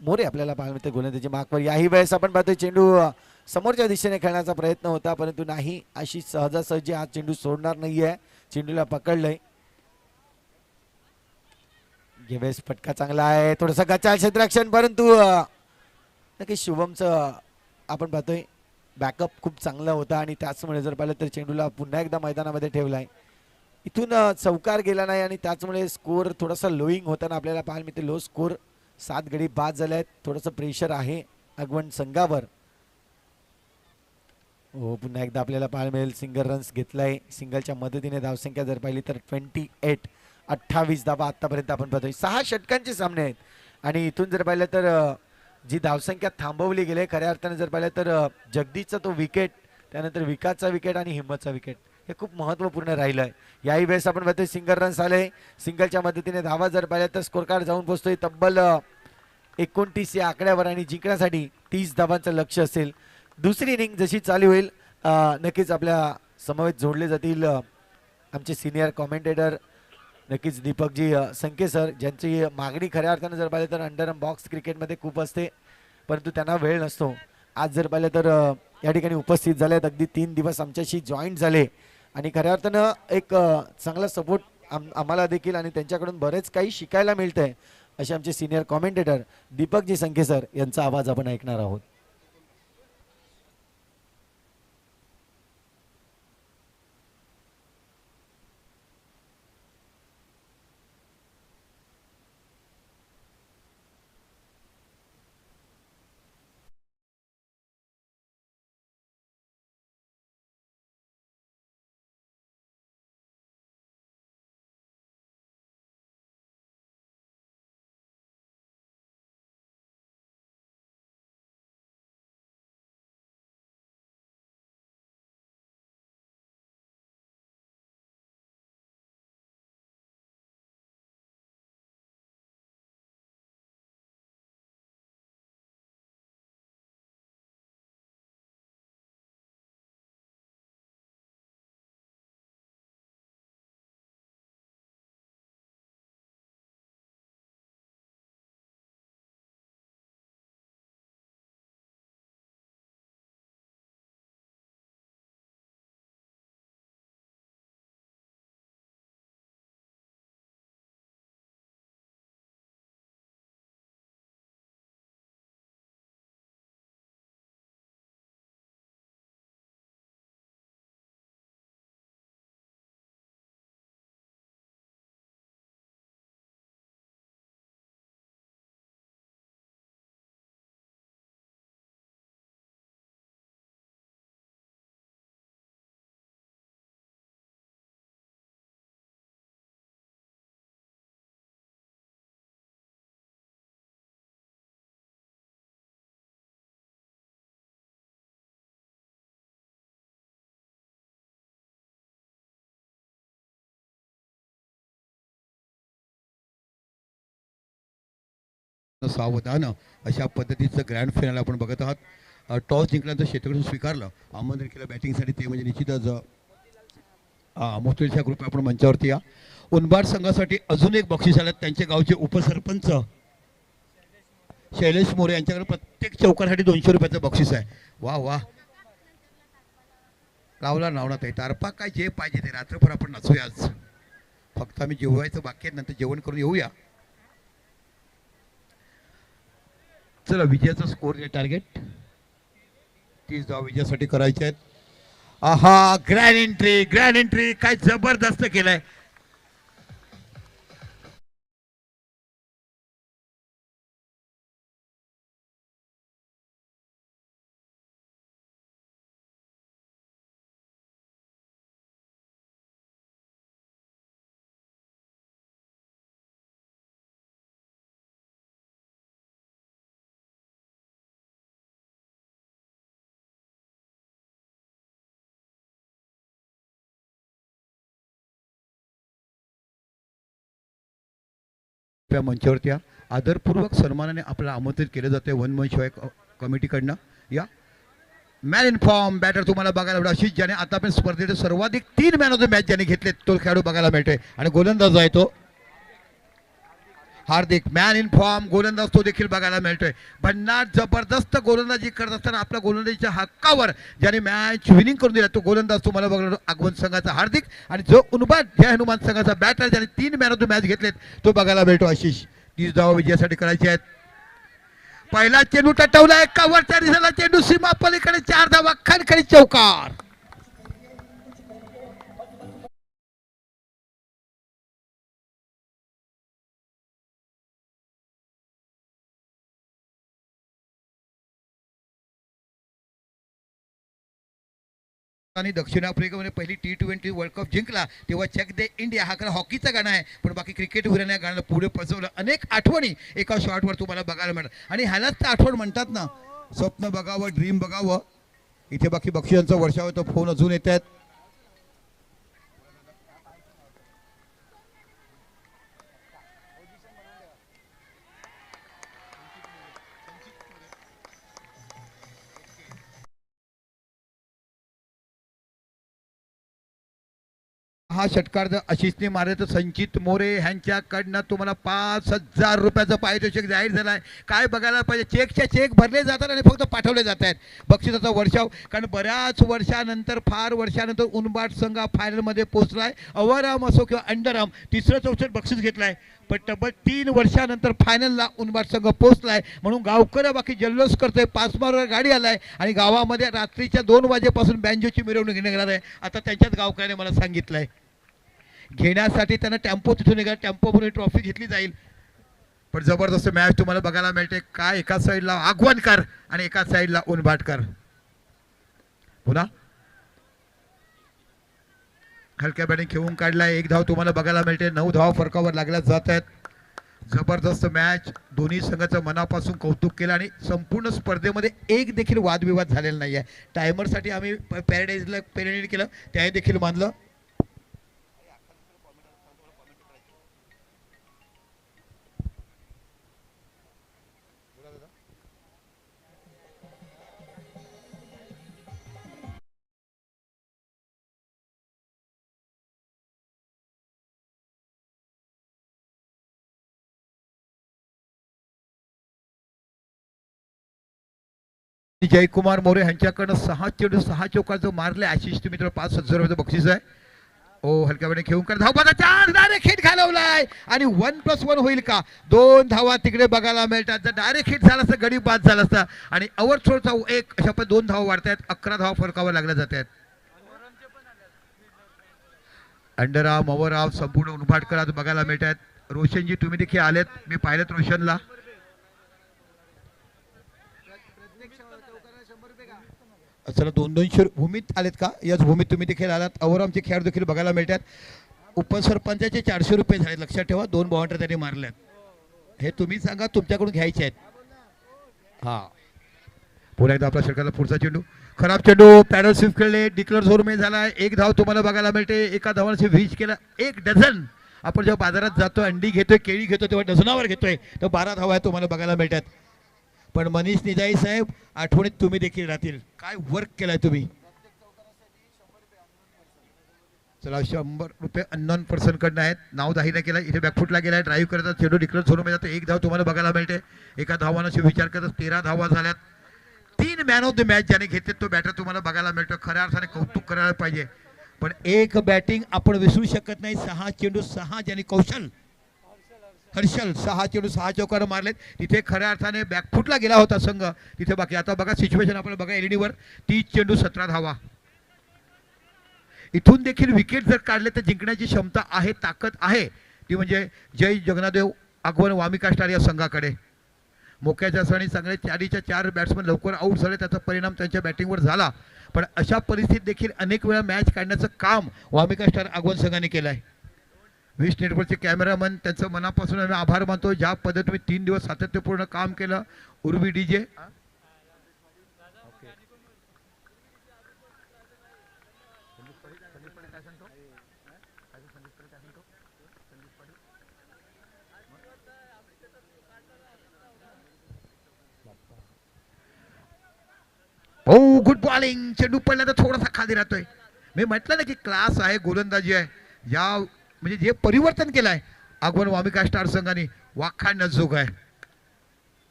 मोरे आपल्याला पाहायला मिळते गोलंदाजी मार्कवर. याही वेळेस आपण पाहतोय चेंडू समोरच्या दिशेने खेळण्याचा प्रयत्न होता परंतु नाही, आशिष सहजासहजी हा चेंडू सोडणार नाहीये. चेंडूला पकडलंय. वेळेस फटका चांगला आहे, थोडासा गचाळ क्षेत्ररक्षण परंतु नक्की शुभमचं आपण पाहतोय बॅकअप खूप चांगला होता आणि त्याचमुळे जर पाहिलं तर चेंडूला पुन्हा एकदा मैदानामध्ये ठेवलाय. इथून चौकार गेला नाही आणि त्याचमुळे स्कोर थोडासा लोईंग होताना आपल्याला पाहायला मिळते. लो स्कोर 7 गडी बाद झाले आहेत. थोडंसं प्रेशर आहे अगवण संघावर. हो पुन्हा एकदा आपल्याला पाहायला मिळेल सिंगल रन्स घेतलाय. सिंगलच्या मदतीने धावसंख्या जर पाहिली तर 28 धावा आतापर्यंत आपण पाहतोय. 6 षटकांचे सामने आहेत आणि इथून जर पाहिलं तर जी धावसंख्या थांबवली गेली खऱ्या अर्थाने जर पाहिलं तर जगदीशचा तो विकेट, त्यानंतर विकासचा विकेट आणि हिम्मतचा विकेट हे खूप महत्त्वपूर्ण राहिलं आहे. याही वेळेस आपण पाहतोय सिंगल रन्स आले. सिंगलच्या मदतीने धावा जर पाहिल्या तर स्कोर कार्ड जाऊन पोहोचतोय तब्बल 29 या आकड्यावर आणि जिंकण्यासाठी 30 धावांचं लक्ष असेल. दुसरी इनिंग जशी चालू होईल नक्कीच आपल्या समवेत जोडले जातील आमचे सिनियर कॉमेंटेटर नक्कीच दीपकजी संके सर, ज्यांची मागणी खऱ्या अर्थानं जर पाहिलं तर अंडर बॉक्स क्रिकेटमध्ये खूप असते परंतु त्यांना वेळ नसतो. आज जर पाहिलं तर या ठिकाणी उपस्थित झाले आहेत. अगदी 3 दिवस आमच्याशी जॉईंट झाले आणि खऱ्या अर्थानं एक चांगला सपोर्ट आम्हाला देखील आणि त्यांच्याकडून बरेच काही शिकायला मिळतंय. असे आमचे सिनियर कॉमेंटेटर दीपकजी संके सर यांचा आवाज आपण ऐकणार आहोत. सावधान अशा पद्धतीचं ग्रँड फिनाल आपण बघत आहात. टॉस जिंकल्यानंतर क्षेत्ररक्षण स्वीकारलं, आमंत्रित केलं बॅटिंगसाठी, ते म्हणजे निश्चितच मोस्टरीच्या ग्रुप आपण मंचावरती या. उनबाड संघासाठी अजून एक बक्षीस आलं, त्यांच्या गावचे उपसरपंच शैलेश मोरे यांच्याकडे प्रत्येक चौकासाठी 200 रुपयाचं बक्षीस आहे. वा वा, लावला नावनात आहे तारपा, काय जे पाहिजे ते रात्रभर आपण नाचूया आज. फक्त आम्ही जेवायचं बाकी आहे, नंतर जेवण करून येऊया. चला, विजयाचा स्कोर टार्गेट 30 धावा विजयासाठी करायचे आहेत. आहा, ग्रँड एंट्री काय जबरदस्त केलंय. त्या मंचावरती या आदरपूर्वक सन्मानाने आपल्याला आमंत्रित केलं जाते वन मन शिवाय कमिटीकडनं. या मॅन इन फॉर्म बॅटर तुम्हाला बघायला मिळेल, अशीच ज्याने आतापर्यंत स्पर्धेचे सर्वाधिक 3 मॅन ऑफ द मॅच ज्याने घेतले तो खेळाडू बघायला मिळतोय. आणि गोलंदाज आहे तो हार्दिक, मॅन इन फॉर्म गोलंदाज तो देखील बघायला मिळतोय. भन्नाट जबरदस्त गोलंदाजी करत असताना आपल्या गोलंदाजीच्या हक्कावर ज्याने मॅच विनिंग करून दिला तो गोलंदाज तुम्हाला बघायला आगवण संघाचा हार्दिक. आणि जो उनबाद जय हनुमान संघाचा बॅटर ज्याने 3 मॅन ऑफ द मॅच घेतलेत तो बघायला मिळतो आशिष. 30 धावा विजयासाठी करायचे आहेत. पहिला चेंडू टटवलाय, कव्हरच्या दिशेला चेंडू सीमा पलीकडे 4 धावा, खणखणीत चौकार. आणि दक्षिण आफ्रिकेमध्ये पहिली T20 वर्ल्ड कप जिंकला तेव्हा चक दे इंडिया हा खरं हॉकीचं गाणं आहे, पण बाकी क्रिकेट वीरांनी गाणं पुढे पसरवलं. अनेक आठवणी एका शॉटवर तुम्हाला बघायला मिळतात आणि ह्यालाच तर आठवण म्हणतात ना, स्वप्न बघावं, ड्रीम बघावं. इथे बाकी बक्षिसांचा वर्षाव तो फोन अजून येत आहेत. हा षटकार जर आशिषने मारले तर संचित मोरे ह्यांच्याकडनं तुम्हाला 5,000 रुपयाचं पारितोषिक जाहीर झालं आहे. काय बघायला पाहिजे, चेकच्या चेक भरले जातात आणि फक्त पाठवले जात आहेत. बक्षिसाचा वर्षाव, कारण बऱ्याच वर्षानंतर फार वर्षानंतर उनबाड संघ फायनलमध्ये पोहोचला आहे. अवराम असो किंवा अंडरआर्म 3-4 बक्षीस घेतलं आहे, पण तब्बल 3 वर्षानंतर फायनलला उनबाड संघ पोहोचला आहे. म्हणून गावकऱ्या बाकी जल्लोष करतोय, पाचमारवर गाडी आलाय आणि गावामध्ये रात्रीच्या 2 वाजेपासून बँजोची मिरवणूक घेण्यात आहे. आता त्यांच्याच गावकऱ्याने मला सांगितलं आहे घेण्यासाठी त्यांना टेम्पो तिथून निघाला, टेम्पोमध्ये ट्रॉफी घेतली जाईल. पण जबरदस्त मॅच तुम्हाला बघायला मिळते. काय एका साईडला आगवणकर आणि एका साईडला उनबाडकर. पुन्हा हलक्या बॅटिंग खेळून काढलाय, 1 धाव तुम्हाला बघायला मिळते. 9 धावा फरकावर लागल्या जात आहेत. जबरदस्त मॅच, दोन्ही संघाचं मनापासून कौतुक केलं आणि संपूर्ण स्पर्धेमध्ये एक देखील वादविवाद झालेला नाही आहे. टायमरसाठी आम्ही पॅराडाईजला पेरेड केलं, त्याही देखील मानलं. जयकुमार मोरे यांच्याकडनं 6 चेंडू 6 चौकार मारले. आशिष तुम्ही तर 5,000 रुपयाचं बक्षीस आहे. ओ हलक्या वेळेने खेळून कर, धावबाचा चान्स, डायरेक्ट हिट घालवलाय आणि 1+1 होईल का? 2 धावा तिकडे बघायला मिळतात. जर डायरेक्ट हिट झाला असता गडी बाद झाला असता आणि ओव्हर थ्रोचा 1 अशा पण 2 धावा वाढतायत. 11 धावा फरकावर लागल्या जात आहेत. अंडरआर्म ओव्हरआर्म संपूर्ण उनबाडकर आज बघायला मिळतात. रोशनजी तुम्ही देखील आलेत, मी पाहिलेत रोशनला. चला 200 भूमीत आलेत का? याच भूमीत तुम्ही देखील आलात. अवरामचे खेळाडू देखील बघायला मिळतात. उपसरपंचाचे 400 रुपये झाले, लक्षात ठेवा. 2 बाउंड्री त्यांनी मारल्यात. हे तुम्ही सांगा तुमच्याकडून घ्यायचे आहेत. हा पुन्हा एकदा आपला षटकाला पुढचा चेंडू, खराब चेंडू, पॅडल स्विफ्ट खेळले, डिक्लेअर झोन झाला. 1 धाव तुम्हाला बघायला मिळते. एका धावाने व्हीच केला. 1 डझन. आपण जेव्हा बाजारात जातो, अंडी घेतोय, केळी घेतो, तेव्हा डझनावर घेतोय, तर 12 धावा तुम्हाला बघायला मिळतात. पण मनीष निजाई साहेब, आठवणीत तुम्ही देखील राहतील. काय वर्क केलाय तुम्ही. चला 100 रुपये अननोन पर्सन कडनं आहेत. नाव दाहीला केलं, इथे बॅकफुटला गेलाय, ड्राईव्ह करतात, चेंडू डिक्लेअर सोडून जातो. एक धाव तुम्हाला बघायला मिळते. एका धावानाशी विचार करतात 13 धावा झाल्यात. 3 मॅन ऑफ द मॅच ज्याने घेतले तो बॅटर तुम्हाला बघायला मिळतो. खऱ्या अर्थाने कौतुक करायला पाहिजे. पण एक बॅटिंग आपण विसरू शकत नाही. 6 चेंडू 6 ज्याने हर्षल 6 चेंडू 6 चौकार मारलेत. तिथे खऱ्या अर्थाने बॅकफुटला गेला होता संघ तिथे. बाकी आता बघा सिच्युएशन आपल्याला बघा LED वर 30 चेंडू 17 धावा. इथून देखील विकेट जर काढले तर जिंकण्याची क्षमता आहे, ताकद आहे. ती म्हणजे जय जगन्नादेव आगवण वामिका स्टार या संघाकडे. मोक्याच्या सणी चांगले 4 बॅट्समन लवकर आऊट झाले, त्याचा परिणाम त्यांच्या बॅटिंगवर झाला. पण अशा परिस्थितीत देखील अनेक वेळा मॅच काढण्याचं काम वामिका स्टार आगवण संघाने केलं आहे. 20 नेटवर्कचे कॅमेरामन त्यांचं मनापासून आम्ही आभार मानतो. ज्या पद्धतीने तुम्ही 3 दिवस सातत्यपूर्ण काम केलं. उर्वी DJ हो गुड बॉलिंग. चेंडू पडल्यानंतर थोडासा खाली राहतोय. मी म्हटलं ना की क्लास आहे, गोलंदाजी आहे. या म्हणजे जे परिवर्तन केलं आहे आगवण वामिका स्टार संघाने वाखाणण्यास जोग आहे.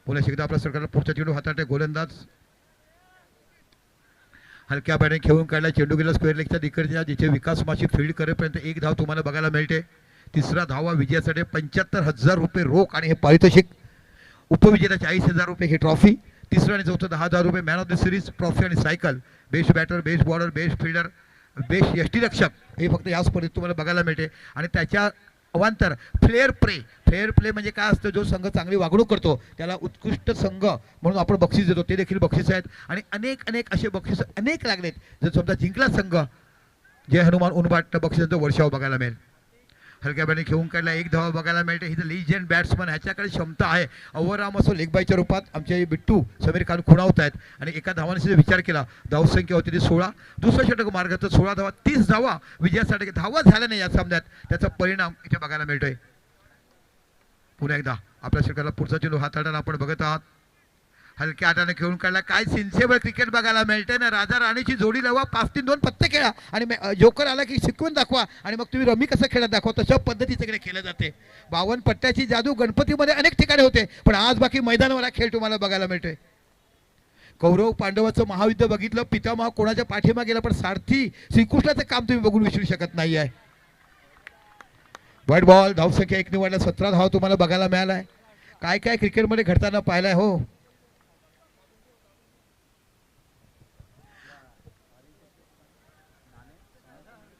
पुन्हा एकदा आपल्या सरकारला पुढचा चेंडू हाताळते गोलंदाज. हलक्या बॅटने खेळून काढला. चेंडू गेला स्क्वेअर लेगच्या दिकडच्या, जिथे विकास माशी फील्ड करेपर्यंत एक धाव तुम्हाला बघायला मिळते. तिसरा धावा विजयासाठी 75,000 रुपये रोख आणि हे पारितोषिक. उपविजेता 40,000 रुपये ही ट्रॉफी. तिसरं आणि चौथं 10,000 रुपये man of the series trophy आणि cycle. Best batter, best bowler, best fielder, best यष्टीरक्षक हे फक्त या स्पर्धेत तुम्हाला बघायला मिळते. आणि त्याच्या अवांतर फेअर प्ले म्हणजे काय असतं, जो संघ चांगली वागणूक करतो त्याला उत्कृष्ट संघ म्हणून आपण बक्षीस देतो. ते देखील बक्षीस आहेत आणि अनेक असे बक्षीस अनेक लागलेत. जर समजा जिंकला संघ जय हनुमान उनबाट बक्षिसांचं वर्षाव बघायला मिळेल. हलक्या बॅटने खेळून काढला, एक धावा बघायला मिळते. ही लिजंड बॅट्समन, ह्याच्याकडे क्षमता आहे. ओव्हरआर्म असो लेग बायच्या रूपात आमचे बिट्टू समीर खान खुणावत आहेत. आणि एका धावाने विचार केला धावसंख्या होती ती 16. दुसरं षटक मार्ग तर 16 धावा, 30 धावा विजयासाठी. धावा झाल्या नाही या सामन्यात, त्याचा परिणाम इथे बघायला मिळतोय. पुन्हा एकदा आपल्या षटकाला पुढचा चेंडू हाताळताना आपण बघत आहात. हलक्या हाताने खेळून काढला. काय सिन्सिबल क्रिकेट बघायला मिळते ना. राजा राणीची जोडी लावा, 5-3-2 पत्ते खेळा आणि जोकर आला की शिकवून दाखवा आणि मग तुम्ही रमी कसं खेळत दाखवा. तशा पद्धतीकडे खेळलं जाते. 52 पट्ट्याची जादू गणपतीमध्ये अनेक ठिकाणी होते, पण आज बाकी मैदानावर खेळ तुम्हाला बघायला मिळतोय. कौरव पांडवाचं महायुद्ध बघितलं, पितामह कोणाच्या पाठीमा गेला, पण सारथी श्रीकृष्णाचं काम तुम्ही बघून विसरू शकत नाही आहे. White ball. धावसंख्या 1 निवडला, 17 धाव तुम्हाला बघायला मिळालाय. काय काय क्रिकेटमध्ये घडताना पाहिलाय हो.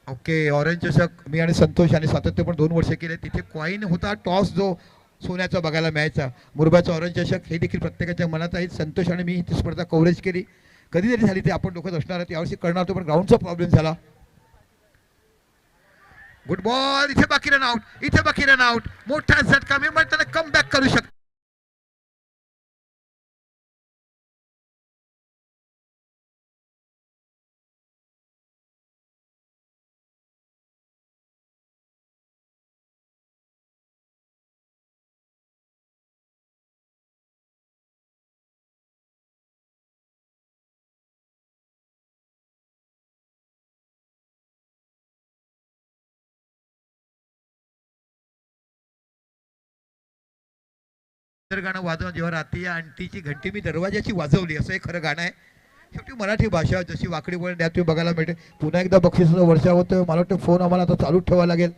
ओके, ऑरेंज चषक मी आणि संतोष आणि सातत्य पण 2 वर्ष केले. तिथे कॉईन होता, टॉस जो सोन्याचा बघायला मिळायचा. मुरबाचा ऑरेंज चषक हे देखील प्रत्येकाच्या मनात आहे. संतोष आणि मी ती स्पर्धा कव्हरेज केली. कधीतरी झाली ते आपण डोक्यात असणार आहे. यावर्षी करणार होतो पण ग्राउंडचा प्रॉब्लेम झाला. Good ball. इथे बाकी रन आउट, इथे बाकी रन आउट. मोठा झटका. मी म्हणताना कम बॅक करू शकतो. गाणं वाजवून जेव्हा रात्री आणटीची घंटी मी दरवाजाची वाजवली, असं एक खरं गाणं आहे. शेवटी मराठी भाषा जशी वाकडी वळण द्या तुम्ही बघायला मिळते. पुन्हा एकदा बक्षिसाचं वर्षा होतं. मला वाटतं फोन आम्हाला आता चालूच ठेवावा लागेल.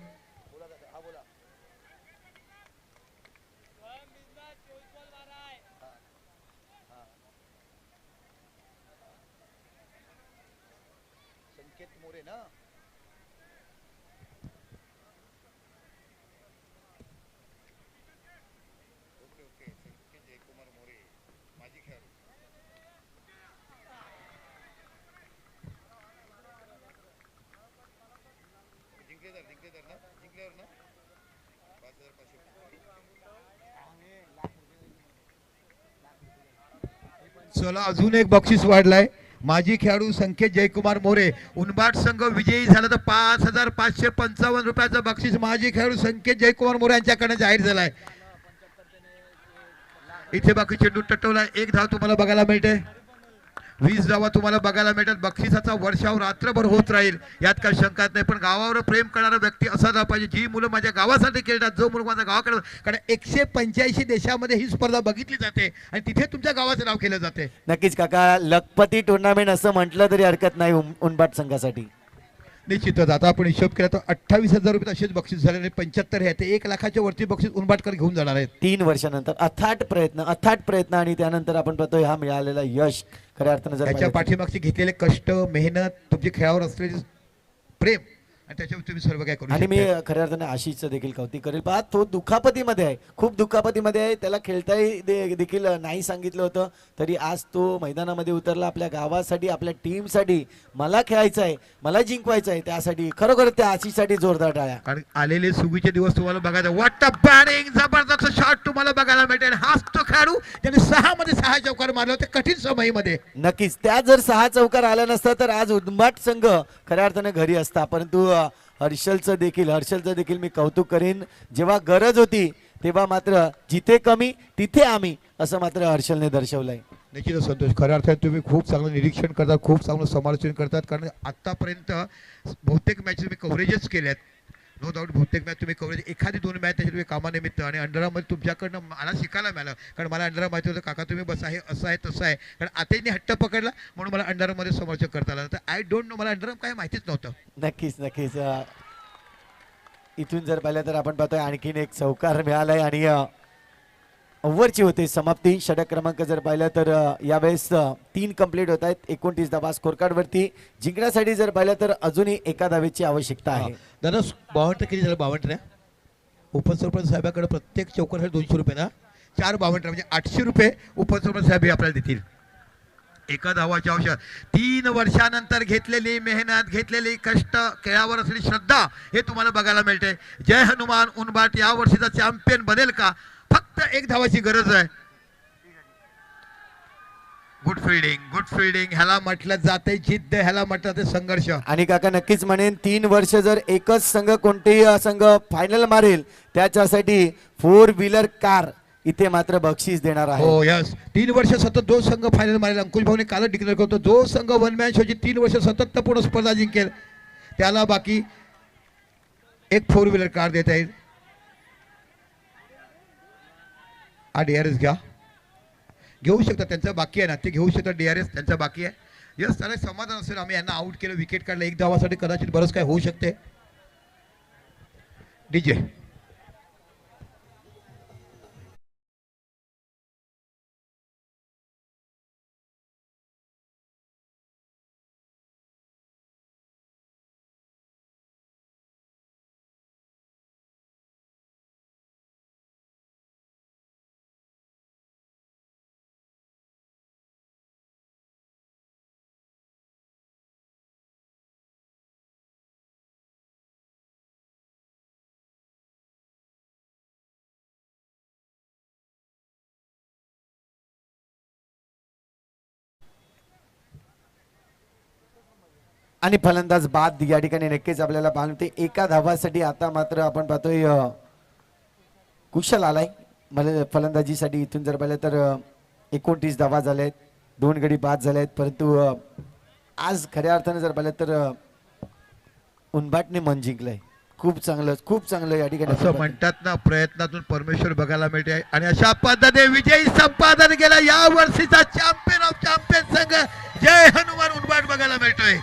संकेत मोरे ना. चला अजून एक बक्षीस वाढलाय. माजी खेळाडू संकेत जयकुमार मोरे, उनबाट संघ विजयी झाला तर 5,555 रुपयाचं बक्षीस माजी खेळाडू संकेत जयकुमार मोरे यांच्याकडे जाहीर झालाय. इथे बाकी चेंडू टटवलाय. एक धाव तुम्हाला बघायला मिळते. 20 धावा तुम्हाला बघायला मिळतात. बक्षिसाचा वर्षाव रात्रभर होत राहील, यात काही शंकाच नाही. पण गावावर प्रेम करणारा व्यक्ती असा झाला पाहिजे, जी मुलं माझ्या गावासाठी खेळतात, जो मुलं माझ्या गावाकडे, कारण 185 देशामध्ये ही स्पर्धा बघितली जाते आणि तिथे तुमच्या गावाचं नाव केलं जाते. नक्कीच काका, लखपती टुर्नामेंट असं म्हटलं तरी हरकत नाही उनबाट संघासाठी. निश्चितच आता आपण हिशोब केला तर 28,000 रुपये असेच बक्षीस झाले आणि 75 हे ते 1 लाखाच्या वरती बक्षीस उनबाटकर घेऊन जाणार आहेत. 3 वर्षानंतर अथाट प्रयत्न आणि त्यानंतर आपण पाहतोय हा मिळालेला यश खऱ्या अर्थानं जर त्याच्या पाहिलं तर- पाठीमागचे घेतलेले कष्ट, मेहनत, तुमच्या खेळावर असलेले प्रेम आणि त्याच्यावर तुम्ही सर्व काय करू आणि मी शकता. खऱ्या अर्थाने आशिषचं देखील कौतुक करेल. पहा तो दुखापतीमध्ये आहे, खूप दुखापतीमध्ये आहे, त्याला खेळताही देखील नाही सांगितलं होतं, तरी आज तो मैदानामध्ये उतरला आपल्या गावासाठी, आपल्या टीमसाठी. मला खेळायचं आहे, मला जिंकवायचं आहे, त्यासाठी खरोखर त्या आशिषसाठी जोरदार टाळ्या. कारण आलेले सुगीचे दिवस तुम्हाला बघायचा. व्हॉट अ बॅटिंग, जबरदस्त शॉट तुम्हाला बघायला मिळेल. हाच तो खेळाडू त्याने 6 मध्ये 6 चौकार मारले होते कठीण समयीमध्ये. नक्कीच त्या जर 6 चौकार आला नसता तर आज उदंबाट संघ खऱ्या अर्थाने घरी असता. परंतु हर्षलचं देखील मी कौतुक करेन. जेव्हा गरज होती तेव्हा मात्र जिथे कमी तिथे आम्ही, असं मात्र हर्षलने दर्शवलंय. निश्चितच संतोष, खऱ्या अर्थाने तुम्ही खूप चांगलं निरीक्षण करतात, खूप चांगलं समालोचन करतात. कारण आतापर्यंत बहुतेक मॅचेस तुम्ही कव्हरेजच केल्यात, नो डाऊट. बहुतेक मॅच तुम्ही कव्हरेज, एखादी 2 मॅच त्याच्या तुम्ही कामानिमित्त आणि अंडरमध्ये तुमच्याकडनं मला शिकायला मिळालं. कारण मला अंडर माहिती होतं काका तुम्ही बस आहे, असं आहे, तसं आहे. कारण आताही हट्ट पकडला म्हणून मला अंडरमध्ये समालोचन करता आलं. तर आय डोंट नो, मला अंडर काय माहितीच नव्हतं. नक्कीच इथून जर पाहिलं तर आपण पाहतोय आणखीन एक चौकार मिळालाय आणि ओव्हरची होते समाप्ती. षटक क्रमांक जर पाहिलं तर यावेळेस 3 कंप्लीट होत आहेत. 29 धावा स्कोर कार्ड वरती. जिंकण्यासाठी जर पाहिलं तर अजूनही 1 धावेची आवश्यकता आहे. दादा 52 किती झालं? 52. उपसरपंच साहेबाकडे प्रत्येक चौकासाठी 200 रुपये ना, 4 52 म्हणजे 800 रुपये उपसरपंच साहेब हे आपल्याला देतील. 1 धावाची आवश्यक. 3 वर्षानंतर घेतलेली मेहनत, घेतलेली कष्ट, खेळावर असलेली श्रद्धा हे तुम्हाला बघायला मिळते. जय हनुमान उनबाट या वर्षीचा चॅम्पियन बनेल का? फक्त 1 धावाची गरज आहे. गुड फिल्डिंग ह्याला म्हटलं जाते जिद्द, ह्याला म्हटलं जाते संघर्ष. आणि काका नक्कीच म्हणेन 3 वर्ष जर एकच संघ, कोणतेही संघ फायनल मारेल त्याच्यासाठी 4 व्हीलर कार इथे मात्र बक्षीस देणार आहे. हो यस, 3 वर्ष सतत जो संघ फायनल मारेल, अंकुश भाऊने काल डिक्लेअर करतो, जो संघ 1 मॅच शोची 3 वर्ष सततपूर्ण स्पर्धा जिंकेल त्याला बाकी एक 4 व्हीलर कार देता येईल. DRS घेऊ शकतात, त्यांचं बाकी आहे ना, ते घेऊ शकतात. DRS त्यांचा बाकी आहे. यस, त्याला समाधान असेल आम्ही यांना आउट केलं, विकेट काढलं. 1 धावासाठी कदाचित बरंच काय होऊ शकते. DJ आणि फलंदाज बाद या ठिकाणी नक्कीच आपल्याला पाहते. 1 धावासाठी आता मात्र आपण पाहतोय कुशल आलाय मला फलंदाजीसाठी. इथून जर पाहिलं तर 29 धावा झाल्या आहेत, 2 गडी बाद झाले आहेत. परंतु आज खऱ्या अर्थाने जर पाहिलं तर उनबाटने मन जिंकलंय. खूप चांगलं या ठिकाणी असं म्हणतात ना, प्रयत्नातून परमेश्वर बघायला मिळते. आणि अशा पद्धतीने विजयी संपादन केला या वर्षीचा चॅम्पियन ऑफ चॅम्पियन संघ जय हनुमान उनबाट बघायला मिळतोय.